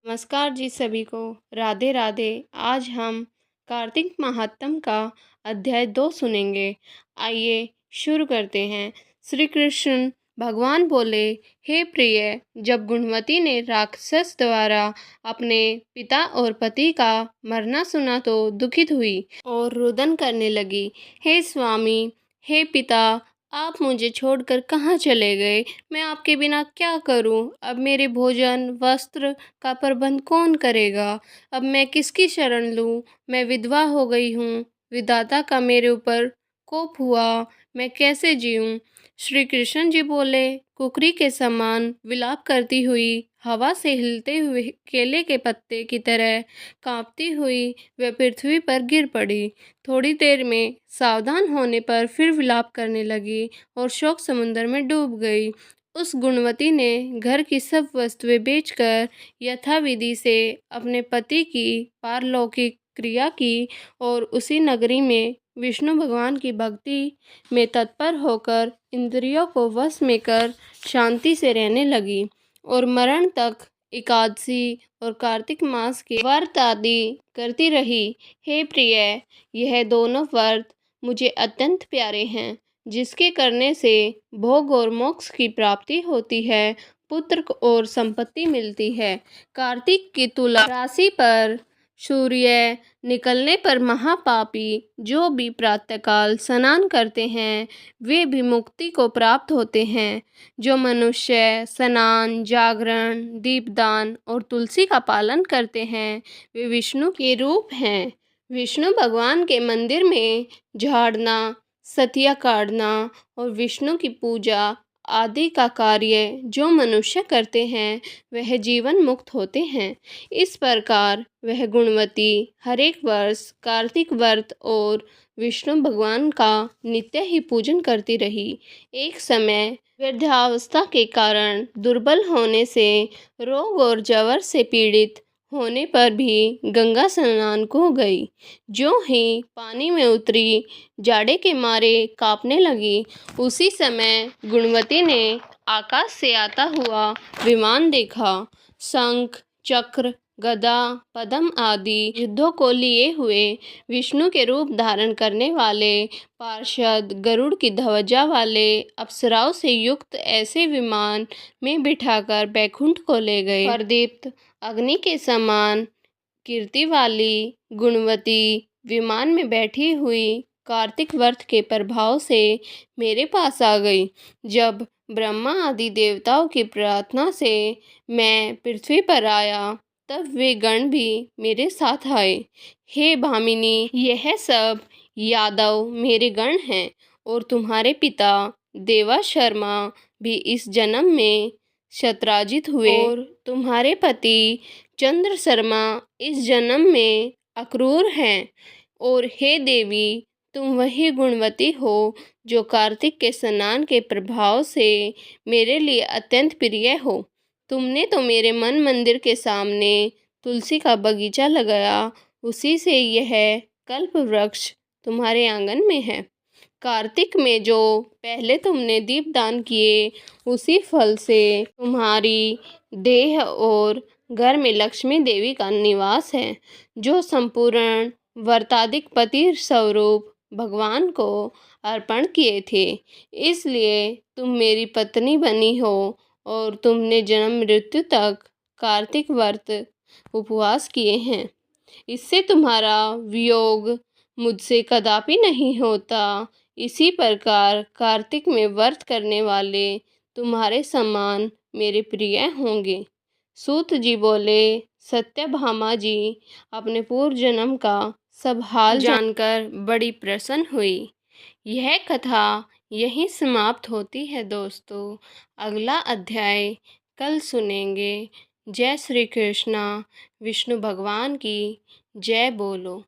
नमस्कार जी सभी को। राधे राधे। आज हम कार्तिक महात्म का अध्याय 2 सुनेंगे। आइए शुरू करते हैं। श्री कृष्ण भगवान बोले, हे प्रिय, जब गुणवती ने राक्षस द्वारा अपने पिता और पति का मरना सुना तो दुखित हुई और रुदन करने लगी। हे स्वामी, हे पिता, आप मुझे छोड़कर कहाँ चले गए? मैं आपके बिना क्या करूं? अब मेरे भोजन वस्त्र का प्रबंध कौन करेगा? अब मैं किसकी शरण लूं? मैं विधवा हो गई हूँ। विधाता का मेरे ऊपर कोप हुआ। मैं कैसे जीऊं? श्री कृष्ण जी बोले, कुकरी के समान विलाप करती हुई, हवा से हिलते हुए केले के पत्ते की तरह कांपती हुई वह पृथ्वी पर गिर पड़ी। थोड़ी देर में सावधान होने पर फिर विलाप करने लगी और शोक समुद्र में डूब गई। उस गुणवती ने घर की सब वस्तुएं बेचकर यथाविधि से अपने पति की पारलौकिक क्रिया की और उसी नगरी में विष्णु भगवान की भक्ति में तत्पर होकर इंद्रियों को वश में कर शांति से रहने लगी और मरण तक एकादशी और कार्तिक मास के व्रत आदि करती रही। हे प्रिय, यह दोनों व्रत मुझे अत्यंत प्यारे हैं, जिसके करने से भोग और मोक्ष की प्राप्ति होती है, पुत्र और संपत्ति मिलती है। कार्तिक की तुला राशि पर सूर्य निकलने पर महापापी जो भी प्रातःकाल स्नान करते हैं वे भी मुक्ति को प्राप्त होते हैं। जो मनुष्य स्नान, जागरण, दीपदान और तुलसी का पालन करते हैं वे विष्णु के रूप हैं। विष्णु भगवान के मंदिर में झाड़ना, सतिया काटना और विष्णु की पूजा आदि का कार्य जो मनुष्य करते हैं वह जीवन मुक्त होते हैं। इस प्रकार वह गुणवती हर एक वर्ष कार्तिक व्रत और विष्णु भगवान का नित्य ही पूजन करती रही। एक समय वृद्धावस्था के कारण दुर्बल होने से, रोग और जवर से पीड़ित होने पर भी गंगा स्नान को गई। जो ही पानी में उतरी, जाड़े के मारे कांपने लगी। उसी समय गुणवती ने आकाश से आता हुआ विमान देखा। शंख, चक्र, गदा, पद्म आदि युद्धों को लिए हुए विष्णु के रूप धारण करने वाले पार्षद गरुड़ की ध्वजा वाले अप्सराओं से युक्त ऐसे विमान में बिठाकर बैकुंठ को ले गए। प्रदीप्त अग्नि के समान कीर्ति वाली गुणवती विमान में बैठी हुई कार्तिक व्रत के प्रभाव से मेरे पास आ गई। जब ब्रह्मा आदि देवताओं की प्रार्थना से मैं पृथ्वी पर आया तब वे गण भी मेरे साथ आए। हे भामिनी, यह सब यादव मेरे गण हैं और तुम्हारे पिता देवाशर्मा भी इस जन्म में शतराजित हुए और तुम्हारे पति चंद्र शर्मा इस जन्म में अक्रूर हैं। और हे देवी, तुम वही गुणवती हो जो कार्तिक के स्नान के प्रभाव से मेरे लिए अत्यंत प्रिय हो। तुमने तो मेरे मन मंदिर के सामने तुलसी का बगीचा लगाया, उसी से यह कल्प वृक्ष तुम्हारे आंगन में है। कार्तिक में जो पहले तुमने दीपदान किए उसी फल से तुम्हारी देह और घर में लक्ष्मी देवी का निवास है, जो संपूर्ण वर्तादिक पति स्वरूप भगवान को अर्पण किए थे। इसलिए तुम मेरी पत्नी बनी हो और तुमने जन्म मृत्यु तक कार्तिक व्रत उपवास किए हैं। इससे तुम्हारा वियोग मुझसे कदापि नहीं होता। इसी प्रकार कार्तिक में व्रत करने वाले तुम्हारे समान मेरे प्रिय होंगे। सूत जी बोले, सत्यभामा जी अपने पूर्व जन्म का सब हाल जानकर बड़ी प्रसन्न हुई। यह कथा यहीं समाप्त होती है दोस्तों। अगला अध्याय कल सुनेंगे। जय श्री कृष्णा। विष्णु भगवान की जय बोलो।